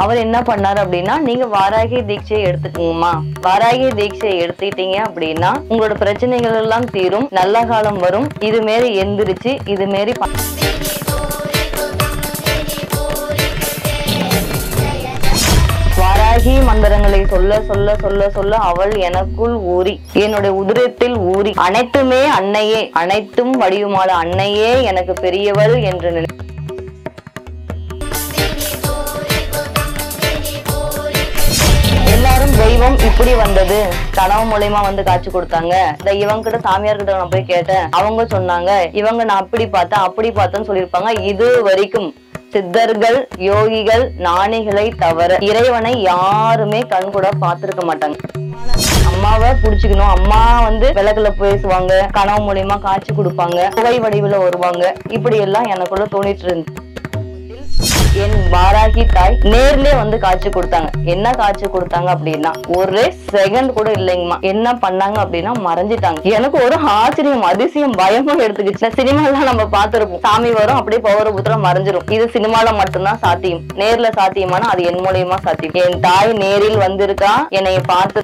அவர் என்ன பண்ணாரு அப்படின்னா, நீங்க வாராகி தீட்சையை எடுத்துக்கோங்கம்மா. வாராகி தீட்சையை எடுத்துக்கிட்டீங்க அப்படின்னா உங்களோட பிரச்சனைகள் எல்லாம் தீரும், நல்ல காலம் வரும். இது மாரி எந்திரிச்சு இது மாரி வாராகி மந்திரங்களை சொல்ல சொல்ல சொல்ல சொல்ல அவள் எனக்குள் ஊறி, என்னுடைய உதிரத்தில் ஊறி, அனைத்துமே அன்னையே, அனைத்தும் வடிவுமால அன்னையே எனக்கு பெரியவள் என்று எல்லாரும் தெய்வம் இப்படி வந்தது, கனவு மூலியமா வந்து காட்சி கொடுத்தாங்க. இந்த இவங்க கிட்ட சாமியார் கிட்ட நான் போய் கேட்டேன், அவங்க சொன்னாங்க இவங்க நான் அப்படி பார்த்தேன் அப்படி பார்த்தேன்னு சொல்லியிருப்பாங்க. இது வரைக்கும் சித்தர்கள், யோகிகள், ஞானிகளை தவிர இறைவனை யாருமே கண் கூட பார்த்திருக்க மாட்டாங்க. அம்மாவை புடிச்சுக்கணும், அம்மா வந்து விளக்குல பேசுவாங்க, கனவு மூலியமா காட்சி கொடுப்பாங்க, புகை வடிவுல வருவாங்க, இப்படி எல்லாம் எனக்குள்ள தோணிட்டு இருந்துச்சு. என் வாராகி தாய் நேர்லயே வந்து காட்சி கொடுத்தாங்க. என்ன காட்சி கொடுத்தாங்க அப்படின்னா, ஒரு செகண்ட் கூட இல்லைங்கம்மா. என்ன பண்ணாங்க அப்படின்னா மறைஞ்சிட்டாங்க. எனக்கு ஒரு ஆச்சரியம், அதிசயம், பயமும் எடுத்துக்கிச்சு. சினிமாலாம் நம்ம பார்த்திருப்போம், சாமி வரும் அப்படியே பவர் புத்திரம் மறைஞ்சிரும். இது சினிமால மட்டும்தான் சாத்தியம். நேர்ல சாத்தியமானா அது என் மூலியமா சாத்தியம். என் தாய் நேரில் வந்திருக்கா, என்னைய பார்த்து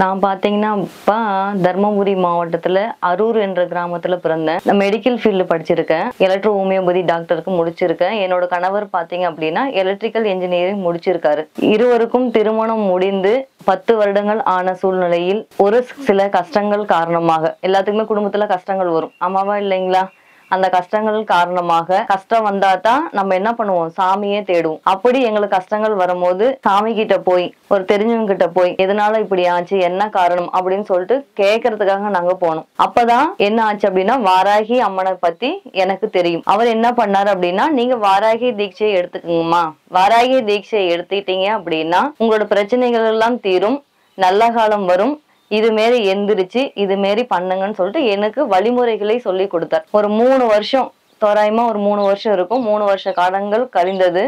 நான் பாத்தீங்கன்னா அப்பா தர்மபுரி மாவட்டத்துல அரூர் என்ற கிராமத்துல பிறந்தேன். நான் மெடிக்கல் ஃபீல்டு படிச்சிருக்கேன், எலக்ட்ரோ ஹோமியோபதி டாக்டருக்கு முடிச்சிருக்கேன். என்னோட கணவர் பாத்தீங்க அப்படின்னா எலக்ட்ரிக்கல் இன்ஜினியரிங் முடிச்சிருக்காரு. இருவருக்கும் திருமணம் முடிந்து 10 வருடங்கள் ஆன சூழ்நிலையில் ஒரு சில கஷ்டங்கள் காரணமாக, எல்லாத்துக்குமே குடும்பத்துல கஷ்டங்கள் வரும், ஆமாவா இல்லைங்களா? அந்த கஷ்டங்கள் காரணமாக, கஷ்டம் வந்தாதான் நம்ம என்ன பண்ணுவோம், சாமியே தேடுவோம். அப்படி எங்களுக்கு கஷ்டங்கள் வரும்போது சாமி கிட்ட போய், ஒரு தெரிஞ்சவங்க கிட்ட போய் எதனால இப்படி ஆச்சு, என்ன காரணம் அப்படின்னு சொல்லிட்டு கேட்கறதுக்காக நாங்க போனோம். அப்பதான் என்ன ஆச்சு அப்படின்னா, வாராகி அம்மனை பத்தி எனக்கு தெரியும். அவர் என்ன பண்ணாரு அப்படின்னா, நீங்க வாராகி தீட்சையை எடுத்துக்கோங்கம்மா. வாராகி தீட்சையை எடுத்துக்கிட்டீங்க அப்படின்னா உங்களோட பிரச்சனைகள் எல்லாம் தீரும், நல்ல காலம் வரும். இது மாரி எந்திரிச்சு இது மாரி பண்ணுங்கன்னு சொல்லிட்டு எனக்கு வழிமுறைகளை சொல்லி கொடுத்தார். ஒரு 3 வருஷம், தோராயமா ஒரு 3 வருஷம் இருக்கும். 3 வருஷ காலங்கள் கழிந்தது.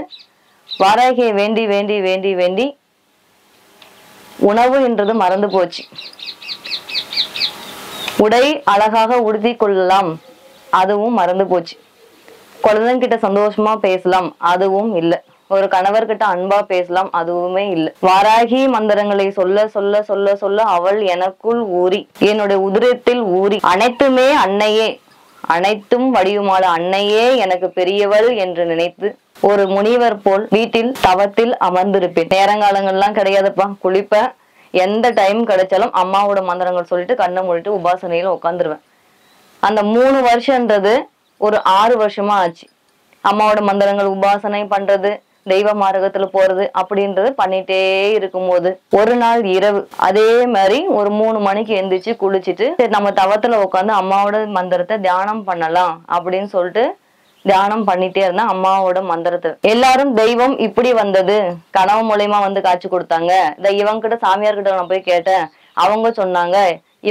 வாராகியை வேண்டி வேண்டி வேண்டி வேண்டி உணவு என்றது மறந்து போச்சு. உடை அழகாக உடுத்தி கொள்ளலாம், அதுவும் மறந்து போச்சு. குழந்தைங்கிட்ட சந்தோஷமா பேசலாம், அதுவும் இல்லை. ஒரு கணவர்கிட்ட அன்பா பேசலாம், அதுவுமே இல்லை. வாராகி மந்திரங்களை சொல்ல சொல்ல சொல்ல சொல்ல அவள் எனக்குள் ஊறி, என்னுடைய உதிரத்தில் ஊறி, அனைத்துமே அன்னையே, அனைத்தும் வடிவுமால அன்னையே எனக்கு பெரியவள் என்று நினைத்து ஒரு முனிவர் போல் வீட்டில் தவத்தில் அமர்ந்திருப்பேன். நேரங்காலங்கள்லாம் கிடையாதுப்பா, குளிப்பேன். எந்த டைம் கிடைச்சாலும் அம்மாவோட மந்திரங்கள் சொல்லிட்டு கண்ணை மூடிட்டு உபாசனையில உட்காந்துருவேன். அந்த 3 வருஷம்ன்றது ஒரு 6 வருஷமா ஆச்சு. அம்மாவோட மந்திரங்கள், உபாசனை பண்றது, தெய்வ மார்க்கத்துல போறது அப்படின்றது பண்ணிட்டே இருக்கும்போது ஒரு நாள் இரவு அதே மாதிரி ஒரு 3 மணிக்கு எந்திரிச்சு குளிச்சுட்டு, சரி நம்ம தவத்துல உட்காந்து அம்மாவோட மந்திரத்தை தியானம் பண்ணலாம் அப்படின்னு சொல்லிட்டு தியானம் பண்ணிட்டே இருந்தேன். அம்மாவோட மந்திரத்தை எல்லாரும் தெய்வம் இப்படி வந்தது, கனவு மூலியமா வந்து காட்சி கொடுத்தாங்க. இந்த இவங்க கிட்ட சாமியார் கிட்ட நான் போய் கேட்டேன், அவங்க சொன்னாங்க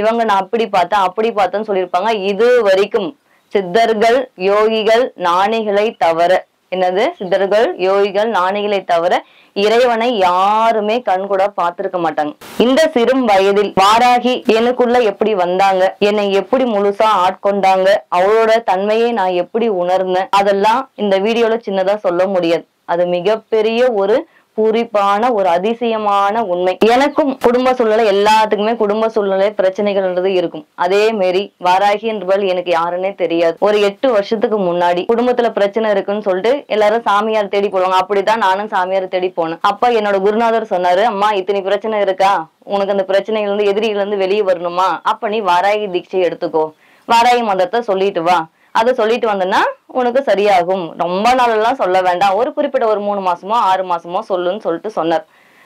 இவங்க நான் அப்படி பார்த்தேன் அப்படி பார்த்தேன்னு சொல்லியிருப்பாங்க. இது வரைக்கும் சித்தர்கள், யோகிகள், ஞானிகளை தவிர, என்னது சித்தர்கள், யோகிகள், ஞானிகளை தவிர இறைவனை யாருமே கண் கூட பார்த்திருக்க மாட்டாங்க. இந்த சிறு வயதில் வாராகி எனக்குள்ள எப்படி வந்தாங்க, என்னை எப்படி முழுசா ஆட்கொண்டாங்க, அவளோட தன்மையை நான் எப்படி உணர்ந்தேன், அதெல்லாம் இந்த வீடியோல சின்னதா சொல்ல முடியாது. அது மிகப்பெரிய ஒரு பூரிப்பான ஒரு அதிசயமான உண்மை. எனக்கும் குடும்ப சூழ்நிலை, எல்லாத்துக்குமே குடும்ப சூழ்நிலை பிரச்சனைகள்ன்றது இருக்கும். அதே மாரி வாராகி என்பவள் எனக்கு யாருன்னே தெரியாது. ஒரு 8 வருஷத்துக்கு முன்னாடி குடும்பத்துல பிரச்சனை இருக்குன்னு சொல்லிட்டு எல்லாரும் சாமியார் தேடி போடுவாங்க. அப்படிதான் நானும் சாமியார் தேடி போனேன். அப்ப என்னோட குருநாதர் சொன்னாரு, அம்மா இத்தனை பிரச்சனை இருக்கா, உனக்கு அந்த பிரச்சனைகள் இருந்து எதிரிகள் இருந்து வெளியே வரணுமா, அப்ப நீ வாராகி தீட்சை எடுத்துக்கோ, வாராகி மந்திரத்தை சொல்லிட்டு வா, அதை சொல்லிட்டு வந்தனா உனக்கு சரியாகும். ரொம்ப நாளெல்லாம் சொல்ல வேண்டாம், ஒரு குறிப்பிட்ட ஒரு 3 மாசமோ 6 மாசமோ சொல்லுன்னு சொல்லிட்டு சொன்னார்.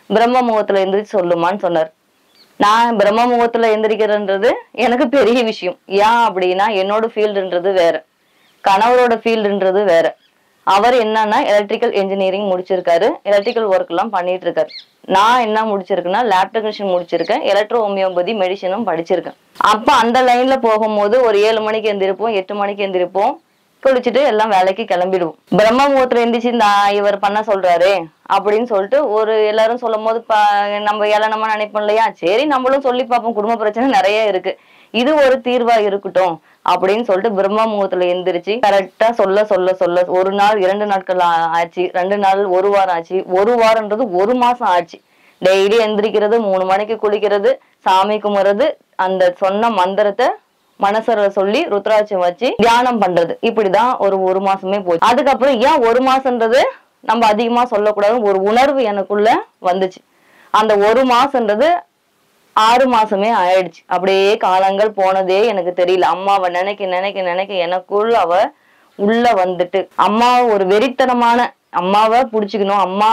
பிரம்ம முகத்துல எந்திரிச்சு சொல்லுமான்னு சொன்னார். நான் பிரம்ம முகத்துல எந்திரிக்கிறன்றது எனக்கு பெரிய விஷயம். ஏன் அப்படின்னா என்னோட ஃபீல்டுன்றது வேற, கணவரோட ஃபீல்டுன்றது வேற. அவர் என்னன்னா எலக்ட்ரிக்கல் இன்ஜினியரிங் முடிச்சிருக்காரு, எலக்ட்ரிக்கல் ஒர்க் எல்லாம் பண்ணிட்டு இருக்காரு. நான் என்ன முடிச்சிருக்கேன்னா லேப் டெக்னீஷியன் முடிச்சிருக்கேன், எலக்ட்ரோ ஹோமியோபதி மெடிசனும் படிச்சிருக்கேன். அப்ப அந்த லைன்ல போகும்போது ஒரு 7 மணிக்கு எந்திரிப்போம், 8 மணிக்கு எந்திரிப்போம், குளிச்சுட்டு எல்லாம் வேலைக்கு கிளம்பிடுவோம். பிரம்ம முகூர்த்தம் எந்திரிச்சு இவர் பண்ண சொல்றாரு அப்படின்னு சொல்லிட்டு ஒரு எல்லாரும் சொல்லும் போது நம்ம ஏளனமா நினைப்போம் இல்லையா, சரி நம்மளும் சொல்லி பார்ப்போம், குடும்ப பிரச்சனை நிறைய இருக்கு, இது ஒரு தீர்வா இருக்கட்டும் அப்படின்னு சொல்லிட்டு பிரம்ம முகூர்த்தத்துல எந்திரிச்சு கரெக்டா சொல்ல சொல்ல சொல்ல 1 நாள் 2 நாட்கள் ஆச்சு, 2 நாள் 1 வாரம் ஆச்சு, 1 வாரம்ன்றது 1 மாசம் ஆச்சு. டெய்லி எந்திரிக்கிறது, 3 மணிக்கு குளிக்கிறது, சாமி கும்பிடுறது, அந்த சொன்ன மந்திரத்தை மனசுல சொல்லி ருத்ராட்சம் வச்சு தியானம் பண்றது, இப்படிதான் ஒரு மாசமே போச்சு. அதுக்கப்புறம் ஏன் 1 மாசம்ன்றது நம்ம அதிகமா சொல்லக்கூடாது, ஒரு உணர்வு எனக்குள்ள வந்துச்சு. அந்த 1 மாசம்ன்றது 6 மாசமே ஆயிடுச்சு. அப்படியே காலங்கள் போனதே எனக்கு தெரியல. அம்மாவை நினைக்க நினைக்க நினைக்க எனக்குள்ள அவ உள்ள வந்துட்டு, அம்மா ஒரு வெறித்தனமான அம்மாவை புடிச்சுக்கணும். அம்மா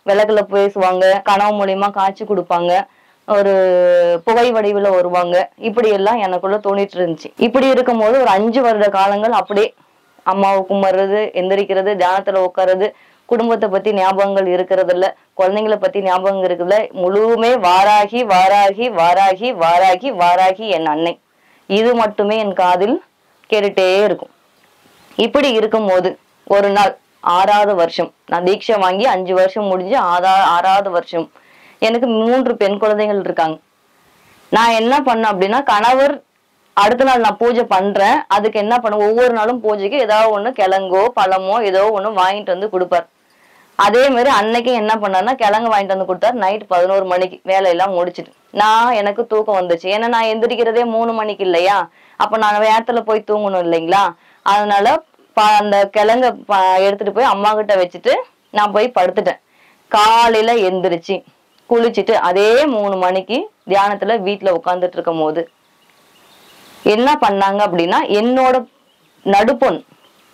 விளக்குல பேசுவாங்க, கனவு மூலியமா காட்சி கொடுப்பாங்க, ஒரு புகை வடிவுல வருவாங்க, இப்படி எல்லாம் எனக்குள்ள தோணிட்டு இருந்துச்சு. இப்படி இருக்கும் போது ஒரு 5 வருட காலங்கள் அப்படியே அம்மாவை கும்பிடுறது, எந்திரிக்கிறது, தியானத்துல உட்கார்றது, குடும்பத்தை பத்தி ஞாபகங்கள் இருக்கிறது இல்ல, குழந்தைங்களை பத்தி ஞாபகம் இருக்குதுல்ல, முழுமே வாராகி வாராகி வாராகி வாராகி வாராகி என் அன்னை, இது மட்டுமே என் காதில் கேட்டுட்டே இருக்கும். இப்படி இருக்கும் போது ஒரு நாள் 6வது வருஷம் நான் தீட்சை வாங்கி 5 வருஷம் முடிஞ்சு 6வது வருஷம் எனக்கு 3 பெண் குழந்தைகள் இருக்காங்க. நான் என்ன பண்ணேன் அப்படின்னா, கணவர் அடுத்த நாள் நான் பூஜை பண்றேன், அதுக்கு என்ன பண்ண, ஒவ்வொரு நாளும் பூஜைக்கு ஏதாவது ஒண்ணு கிழங்கோ பழமோ ஏதோ ஒண்ணு வாங்கிட்டு வந்து கொடுப்பார். அதே மாதிரி அன்னைக்கு என்ன பண்ணாருன்னா கிழங்கு வாங்கிட்டு வந்து கொடுத்தாரு. நைட் 11 மணிக்கு வேலையெல்லாம் முடிச்சுட்டு எனக்கு தூக்கம் வந்துச்சு. ஏன்னா நான் எந்திரிக்கிறதே 3 மணிக்கு இல்லையா, அப்ப நான் வேரத்துல போய் தூங்கணும் இல்லைங்களா, அதனால அந்த கிழங்க எடுத்துட்டு போய் அம்மா கிட்ட வச்சுட்டு நான் போய் படுத்துட்டேன். காலையில எந்திரிச்சு குளிச்சுட்டு அதே 3 மணிக்கு தியானத்துல வீட்டுல உட்கார்ந்துட்டு இருக்கும் போது என்ன பண்ணாங்க அப்படின்னா, என்னோட நடுப்பொன்,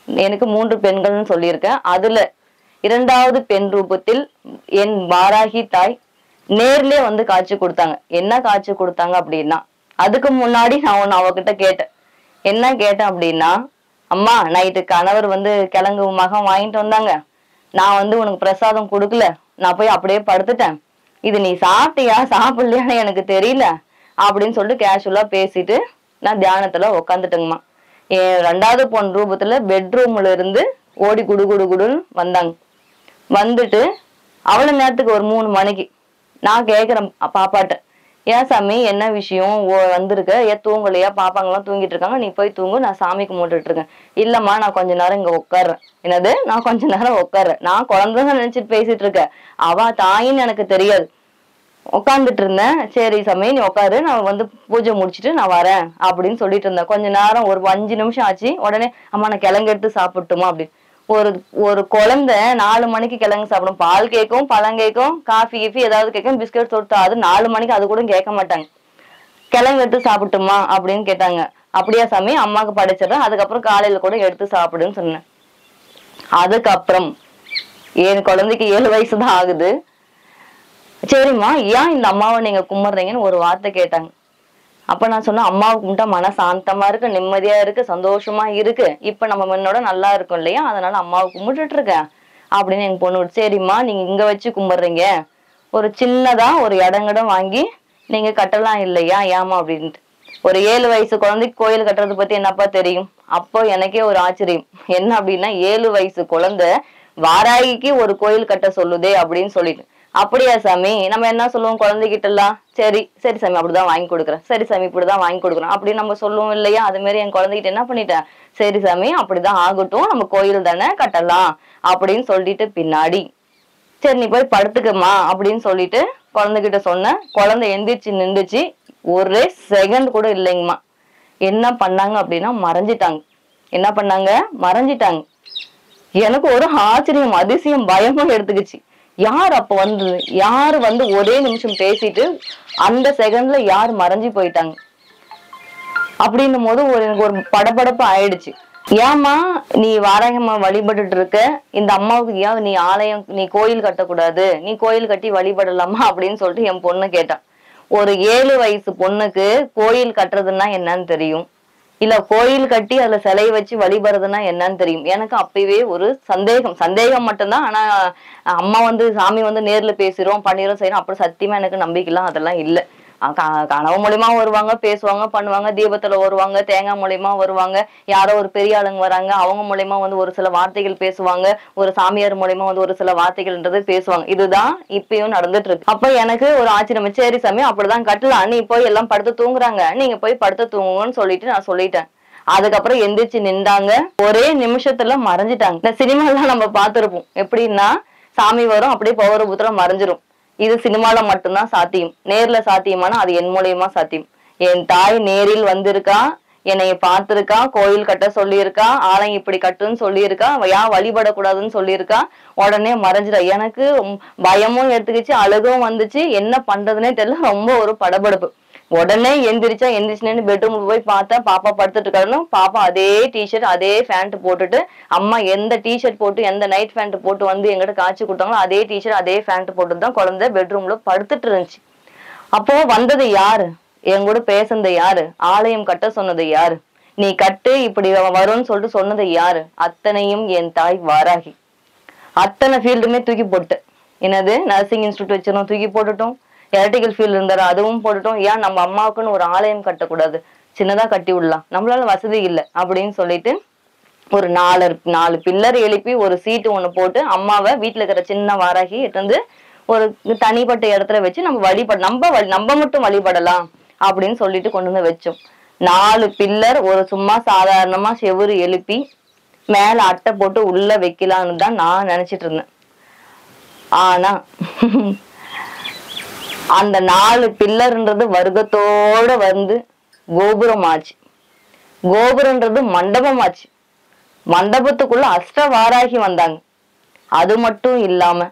எனக்கு 3 பெண்கள்னு சொல்லியிருக்கேன், அதுல 2வது பெண் ரூபத்தில் என் வாராகி தாய் நேர்லயே காட்சி கொடுத்தாங்க. என்ன காட்சி கொடுத்தாங்க அப்படின்னா, அதுக்கு முன்னாடி நான் ஒண்ணு அவகிட்ட கேட்டேன். என்ன கேட்டேன் அப்படின்னா, அம்மா நைட்டு கணவர் கிழங்கு மகம் வாங்கிட்டு வந்தாங்க, நான் உனக்கு பிரசாதம் கொடுக்கல, நான் போய் அப்படியே படுத்துட்டேன், இது நீ சாப்பிட்டியா சாப்பிடலையான்னு எனக்கு தெரியல அப்படின்னு சொல்லிட்டு கேஷுவலா பேசிட்டு நான் தியானத்துல உக்காந்துட்டேங்கம்மா. என் 2வது பொன் ரூபத்துல பெட்ரூம்ல இருந்து ஓடி குடு குடு குடுன்னு வந்தாங்க. வந்துட்டு அவ்வளவு நேரத்துக்கு ஒரு 3 மணிக்கு நான் கேக்குறேன் பாப்பாட்ட, ஏன் சாமி என்ன விஷயம் வந்திருக்க, ஏன் தூங்கலையா, பாப்பாங்கெல்லாம் தூங்கிட்டு இருக்காங்க, நீ போய் தூங்கு, நான் சாமி கும்பிட்டுட்டு இருக்கேன். இல்லம்மா நான் கொஞ்ச நேரம் இங்க உட்கார்றேன். என்னது, நான் கொஞ்ச நேரம் உட்கார்றேன், நான் குழந்தைங்க நினைச்சிட்டு பேசிட்டு இருக்கேன், அவ தாயின்னு எனக்கு தெரியாது, உட்காந்துட்டு இருந்தேன். சரி சாமி நீ உட்காரு, நான் பூஜை முடிச்சுட்டு நான் வரேன் அப்படின்னு சொல்லிட்டு இருந்தேன். கொஞ்ச நேரம் ஒரு 5 நிமிஷம் ஆச்சு. உடனே அம்மா நான் கிழங்கு எடுத்து சாப்பிட்டுமா அப்படின்னு. ஒரு குழந்தை 4 மணிக்கு கிழங்கு சாப்பிடும், பால் கேட்கும், பழம் கேட்கும், காஃபி கீஃபி ஏதாவது கேட்கும், பிஸ்கட் தொட்டு, அது 4 மணிக்கு அது கூட கேட்க மாட்டாங்க. கிழங்கு எடுத்து சாப்பிட்டுமா அப்படின்னு கேட்டாங்க. அப்படியா சாமி, அம்மாவுக்கு படைச்சிடறேன், அதுக்கப்புறம் காலையில கூட எடுத்து சாப்பிடுன்னு சொன்னேன். அதுக்கப்புறம் என் குழந்தைக்கு 7 வயசு தான் ஆகுது. சரிம்மா ஏன் இந்த அம்மாவை நீங்க கும்பிடுறீங்கன்னு ஒரு வார்த்தை கேட்டாங்க. அப்ப நான் சொன்னேன், அம்மாவை கும்பிட்டா மன சாந்தமா இருக்கு, நிம்மதியா இருக்கு, சந்தோஷமா இருக்கு, இப்ப நம்ம முன்னோட நல்லா இருக்கும் இல்லையா, அதனால அம்மாவை கும்பிட்டுட்டு இருக்கேன் அப்படின்னு எங்க பொண்ணு. சரிம்மா நீங்க இங்க வச்சு கும்பிடுறீங்க, ஒரு சின்னதா ஒரு இடங்கிடம் வாங்கி நீங்க கட்டலாம் இல்லையா, ஏமா அப்படின்ட்டு. ஒரு 7 வயசு குழந்தைக்கு கோயில் கட்டுறது பத்தி என்னப்பா தெரியும். அப்போ எனக்கே ஒரு ஆச்சரியம், என்ன அப்படின்னா 7 வயசு குழந்தை வாராகிக்கு ஒரு கோயில் கட்ட சொல்லுதே அப்படின்னு சொல்லிட்டு. அப்படியா சாமி, நம்ம என்ன சொல்லுவோம் குழந்தைகிட்ட எல்லாம், சரி சரி சாமி அப்படிதான் வாங்கி கொடுக்குறேன், சரி சாமி இப்படிதான் வாங்கி கொடுக்குறோம் அப்படின்னு நம்ம சொல்லுவோம் இல்லையா. அது மாதிரி என் குழந்தைகிட்ட என்ன பண்ணிட்டேன், சரி சாமி அப்படிதான் ஆகட்டும், நம்ம கோயில் தானே கட்டலாம் அப்படின்னு சொல்லிட்டு பின்னாடி சரி நீ போய் படுத்துக்கம்மா அப்படின்னு சொல்லிட்டு குழந்தைகிட்ட சொன்னேன். குழந்தை எந்திரிச்சு நின்றுச்சு, ஒரே செகண்ட் கூட இல்லைங்கம்மா. என்ன பண்ணாங்க அப்படின்னா மறைஞ்சிட்டாங்க. என்ன பண்ணாங்க, மறைஞ்சிட்டாங்க. எனக்கு ஒரு ஆச்சரியம், அதிசயம், பயமும் எடுத்துக்கிச்சு. யார் அப்ப யாரு ஒரே நிமிஷம் பேசிட்டு அந்த செகண்ட்ல யார் மறைஞ்சு போயிட்டாங்க அப்படின்னும் போது எனக்கு ஒரு படபடப்பு ஆயிடுச்சு. ஏமா நீ வாராகம்மா வழிபட்டுட்டு இருக்க, இந்த அம்மாவுக்கு ஏன் நீ ஆலயம், நீ கோயில் கட்டக்கூடாது, நீ கோயில் கட்டி வழிபடலாமா அப்படின்னு சொல்லிட்டு என் பொண்ணு கேட்டான். ஒரு 7 வயசு பொண்ணுக்கு கோயில் கட்டுறதுன்னா என்னன்னு தெரியும், இல்ல கோயில் கட்டி அதுல சிலையை வச்சு வழிபடுறதுன்னா என்னன்னு தெரியும். எனக்கு அப்பவே ஒரு சந்தேகம் மட்டும்தான். ஆனா அம்மா வந்து சாமி வந்து நேர்ல பேசுறோம் பண்ணிரும் செய்யறோம் அப்படி சத்தியமா எனக்கு நம்பிக்கைலாம் அதெல்லாம் இல்ல. கனவு மூலியமா வருவாங்க, பேசுவாங்க, பண்ணுவாங்க, தீபத்துல வருவாங்க, தேங்காய் மூலியமா வருவாங்க, யாரோ ஒரு பெரிய ஆளுங்க வராங்க, அவங்க மூலியமா வந்து ஒரு சில வார்த்தைகள் பேசுவாங்க, ஒரு சாமியார் மூலியமா வந்து ஒரு சில வார்த்தைகள்ன்றது பேசுவாங்க. இதுதான் இப்பயும் நடந்துட்டு இருக்கு. அப்ப எனக்கு ஒரு ஆச்சரியம், சரி சாமி அப்படிதான் கட்டலாம், நீ போய் எல்லாம் படுத்து தூங்குறாங்க, நீங்க போய் படுத்து தூங்குங்கன்னு சொல்லிட்டு நான் சொல்லிட்டேன். அதுக்கப்புறம் எந்திரிச்சு நின்றாங்க, ஒரே நிமிஷத்துல மறைஞ்சிட்டாங்க. இந்த சினிமாலாம் நம்ம பார்த்திருப்போம், எப்படின்னா சாமி வரும் அப்படியே பௌரபுத்திரம் மறைஞ்சிரும். இது சினிமால மட்டும்தான் சாத்தியம். நேர்ல சாத்தியமானா அது என் மூலியமா சாத்தியம். என் தாய் நேரில் வந்திருக்கா, என்னைய பார்த்திருக்கா, கோயில் கட்ட சொல்லியிருக்கா, ஆலயம் இப்படி கட்டுன்னு சொல்லியிருக்கா, ஏன் வழிபடக்கூடாதுன்னு சொல்லியிருக்கா, உடனே மறைஞ்சிட்டா. எனக்கு பயமும் எடுத்துக்கிச்சு, அழுகவும் வந்துச்சு, என்ன பண்றதுன்னே தெரியல. ரொம்ப ஒரு படபடப்பு. உடனே எந்திரிச்சுன்னு பெட்ரூம்ல போய் பார்த்தேன், பாப்பா படுத்துட்டு இருக்காருன்னு. பாப்பா அதே டிஷர்ட் அதே பேண்ட் போட்டுட்டு, அம்மா எந்த டிஷர்ட் போட்டு எந்த நைட் பேண்ட் போட்டு வந்து எங்கிட்ட காய்ச்சி கொடுத்தாங்களோ அதே டிஷர்ட் அதே பேண்ட் போட்டு தான் குழந்தை பெட்ரூம்ல படுத்துட்டு இருந்துச்சு. அப்போ வந்தது யாரு, என் கூட பேசுனது யாரு, ஆலயம் கட்ட சொன்னது யாரு, நீ கட்டு இப்படி வரும்னு சொல்லிட்டு சொன்னது யாரு, அத்தனையும் என் தாய் வாராகி. அத்தனை ஃபீல்டுமே தூக்கி போட்டு, என்னது நர்சிங் இன்ஸ்டியூட் வச்சிருந்தோம் தூக்கி போட்டுட்டோம், எலக்ட்ரிக்கல் ஃபீல்டு இருந்தாரு அதுவும் போட்டுட்டோம், ஏன் நம்ம அம்மாவுக்குன்னு ஒரு ஆலயம் கட்டக்கூடாது, சின்னதா கட்டி விடலாம், நம்மளால வசதி இல்லை அப்படின்னு சொல்லிட்டு ஒரு நாலு பில்லர் எழுப்பி ஒரு சீட்டு ஒண்ணு போட்டு அம்மாவை வீட்டுல இருக்கிற சின்ன வாராகி இருந்து ஒரு தனிப்பட்ட இடத்துல வச்சு நம்ம மட்டும் வழிபடலாம் அப்படின்னு சொல்லிட்டு கொண்டு வந்து வச்சோம். 4 பில்லர் ஒரு சும்மா சாதாரணமா செவுரு எழுப்பி மேல அட்டை போட்டு உள்ள வைக்கலான்னு தான் நான் நினைச்சிட்டு இருந்தேன். ஆனா அந்த 4 பில்லர்ன்றது வர்க்கத்தோட வந்து கோபுரம் ஆச்சு. கோபுரன்றது மண்டபம் ஆச்சு. மண்டபத்துக்குள்ள அஷ்ட வாராகி வந்தாங்க. அது மட்டும் இல்லாம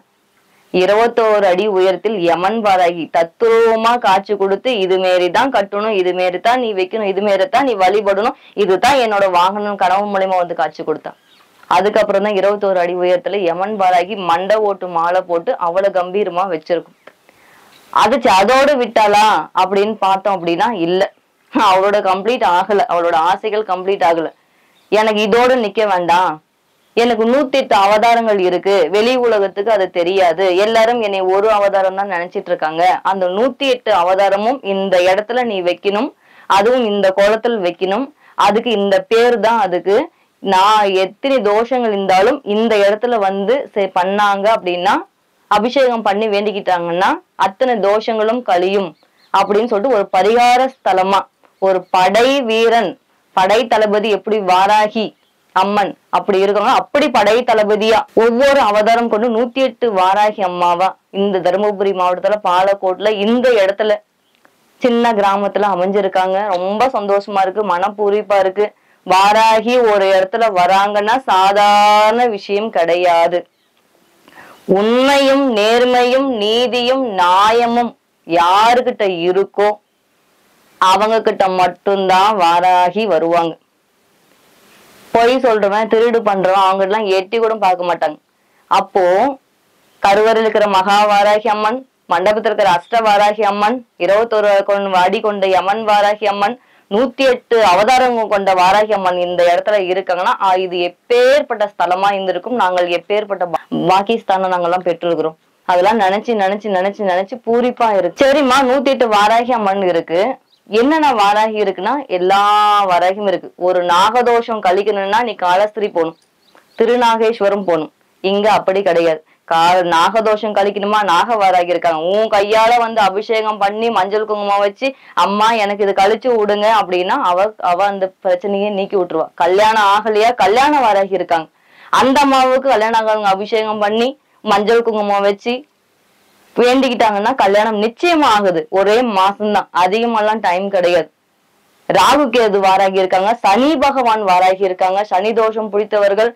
21 அடி உயரத்தில் யமன் வாராகி தத்துவமா காட்சி கொடுத்து, இது மாரிதான் கட்டணும், இது மாரிதான் நீ வைக்கணும், இது மாரிதான் நீ வழிபடணும், இதுதான் என்னோட வாகனம் கனவு மூலியமா வந்து காட்சி கொடுத்தான். அதுக்கப்புறம் தான் 21 அடி உயரத்துல யமன் வாராகி மண்டை ஓட்டு மாலை போட்டு அவ்வளவு கம்பீரமா வச்சிருக்கும். அதோட விட்டாளா அப்படின்னு பார்த்தோம் அப்படின்னா இல்ல, அவளோட கம்ப்ளீட் ஆகல, அவளோட ஆசைகள் கம்ப்ளீட் ஆகல. எனக்கு இதோட நிக்க வேண்டாம், எனக்கு 108 அவதாரங்கள் இருக்கு, வெளி உலகத்துக்கு அது தெரியாது, எல்லாரும் என்னை ஒரு அவதாரம் தான் நினைச்சிட்டு இருக்காங்க, அந்த 108 அவதாரமும் இந்த இடத்துல நீ வைக்கணும், அதுவும் இந்த கோலத்தில் வைக்கணும், அதுக்கு இந்த பேர் தான் அதுக்கு. நான் எத்தனை தோஷங்கள் இருந்தாலும் இந்த இடத்துல வந்து பண்ணாங்க அப்படின்னா, அபிஷேகம் பண்ணி வேண்டிக்கிட்டாங்கன்னா அத்தனை தோஷங்களும் கழியும் அப்படின்னு சொல்லிட்டு ஒரு பரிகார ஸ்தலமா, ஒரு படை வீரன் படை தளபதி எப்படி வாராகி அம்மன் அப்படி இருக்காங்க, அப்படி படை தளபதியா ஒவ்வொரு அவதாரம் கொண்டு 108 வாராகி அம்மாவா இந்த தருமபுரி மாவட்டத்துல பாலக்கோட்ல இந்த இடத்துல சின்ன கிராமத்துல அமைஞ்சிருக்காங்க. ரொம்ப சந்தோஷமா இருக்கு, மனப்பூரிப்பா இருக்கு. வாராகி ஒரு இடத்துல வராங்கன்னா சாதாரண விஷயம் கிடையாது. உண்மையும் நேர்மையும் நீதியும் நியாயமும் யாருக்கிட்ட இருக்கோ அவங்க கிட்ட மட்டும்தான் வாராகி வருவாங்க. பொய் சொல்றவன் திருடு பண்றவன் அவங்க எல்லாம் எட்டி கூட பார்க்க மாட்டாங்க. அப்போ கருவறையில் இருக்கிற மகா வாராகி அம்மன், மண்டபத்தில் இருக்கிற அஷ்ட வாராகி அம்மன், 21 அடி கொண்ட யமன் வாராகி அம்மன், 108 அவதாரங்கள் கொண்ட வாராகி அம்மன் இந்த இடத்துல இருக்காங்கன்னா இது எப்பேற்பட்ட ஸ்தலமா இருந்திருக்கும், நாங்கள் எப்பேற்பட்ட பாகிஸ்தான நாங்கெல்லாம் பெற்றிருக்கிறோம். அதெல்லாம் நினைச்சு பூரிப்பா இருக்கு. சரிம்மா 108 வாராகி அம்மன் இருக்கு, என்னென்ன வாராகி இருக்குன்னா எல்லா வாராகியும் இருக்கு. ஒரு நாகதோஷம் கழிக்கணும்னா நீ காலஸ்திரி போகணும், திருநாகேஸ்வரம் போகணும். இங்க அப்படி கிடையாது. நாகதோஷம் கழிக்கணுமா நாக வாராகி இருக்காங்க. உன் கையால வந்து அபிஷேகம் பண்ணி மஞ்சள் குங்குமம் வச்சு அம்மா எனக்கு இது கழிச்சு விடுங்க அப்படின்னா அவ அந்த பிரச்சனையே நீக்கி விட்டுருவா. கல்யாணம் ஆகலையா கல்யாண வாராகி இருக்காங்க, அந்த அம்மாவுக்கு கல்யாணம் அபிஷேகம் பண்ணி மஞ்சள் குங்குமம் வச்சு வேண்டிக்கிட்டாங்கன்னா கல்யாணம் நிச்சயமா ஆகுது. ஒரே மாசம்தான், அதிகமெல்லாம் டைம் கிடையாது. ராகு கேது வாராகி இருக்காங்க, சனி பகவான் வாராகி இருக்காங்க. சனி தோஷம் பிடித்தவர்கள்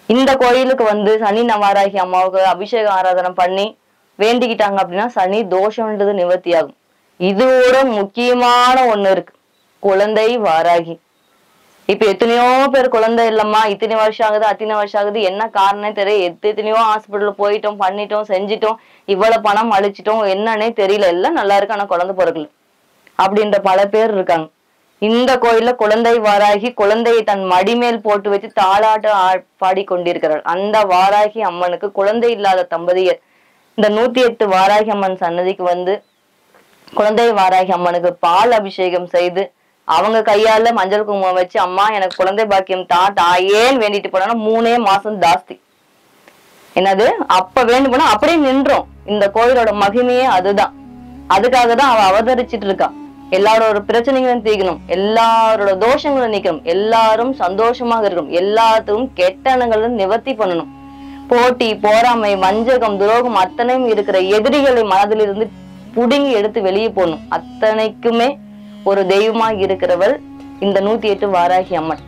இந்த கோயிலுக்கு வந்து சனி வாராகி அம்மாவுக்கு அபிஷேக ஆராதனை பண்ணி வேண்டிக்கிட்டாங்க அப்படின்னா சனி தோஷம்ன்றது நிவர்த்தி ஆகும். இதோட முக்கியமான ஒண்ணு இருக்கு, குழந்தை வாராகி. இப்ப எத்தனையோ பேர் குழந்தை இல்லம்மா, இத்தனை வருஷம் ஆகுது அத்தனை வருஷம் ஆகுது, என்ன காரணம் தெரியல, எத்தனையோ ஹாஸ்பிட்டல்ல போயிட்டோம் பண்ணிட்டோம் செஞ்சிட்டோம், இவ்வளவு பணம் அழிச்சிட்டோம், என்னன்னே தெரியல, எல்லாம் நல்லா இருக்கு ஆனா குழந்தை பிறக்கல அப்படின்ற பல பேர் இருக்காங்க. இந்த கோயில்ல குழந்தை வாராகி குழந்தையை தன் மடிமேல் போட்டு வச்சு தாளாட்டு பாடி கொண்டிருக்கிறாள். அந்த வாராகி அம்மனுக்கு குழந்தை இல்லாத தம்பதியர் இந்த 108 வாராகி அம்மன் சன்னதிக்கு வந்து குழந்தை வாராகி அம்மனுக்கு பால் அபிஷேகம் செய்து அவங்க கையால மஞ்சள் குங்குமம் வச்சு அம்மா எனக்கு குழந்தை பாக்கியம் தாயேன்னு வேண்டிட்டு போனா 3 மாசம் ஜாஸ்தி. என்னது அப்ப வேண்டும் போனா அப்படியே நின்றோம். இந்த கோயிலோட மகிமையே அதுதான். அதுக்காக தான் அவ அவதரிச்சிட்டு இருக்கா. எல்லாரோட பிரச்சனைகளும் தீர்க்கணும், எல்லாரோட தோஷங்களும் நீக்கணும், எல்லாரும் சந்தோஷமாக இருக்கணும், எல்லாத்துக்கும் கெட்ட எண்ணங்களும் நிவர்த்தி பண்ணணும். போட்டி பொறாமை வஞ்சகம் துரோகம் அத்தனையும் இருக்கிற எதிரிகளை மனதிலிருந்து புடுங்கி எடுத்து வெளியே போடணும். அத்தனைக்குமே ஒரு தெய்வமா இருக்கிறவள் இந்த 108 வாராகி அம்மன்.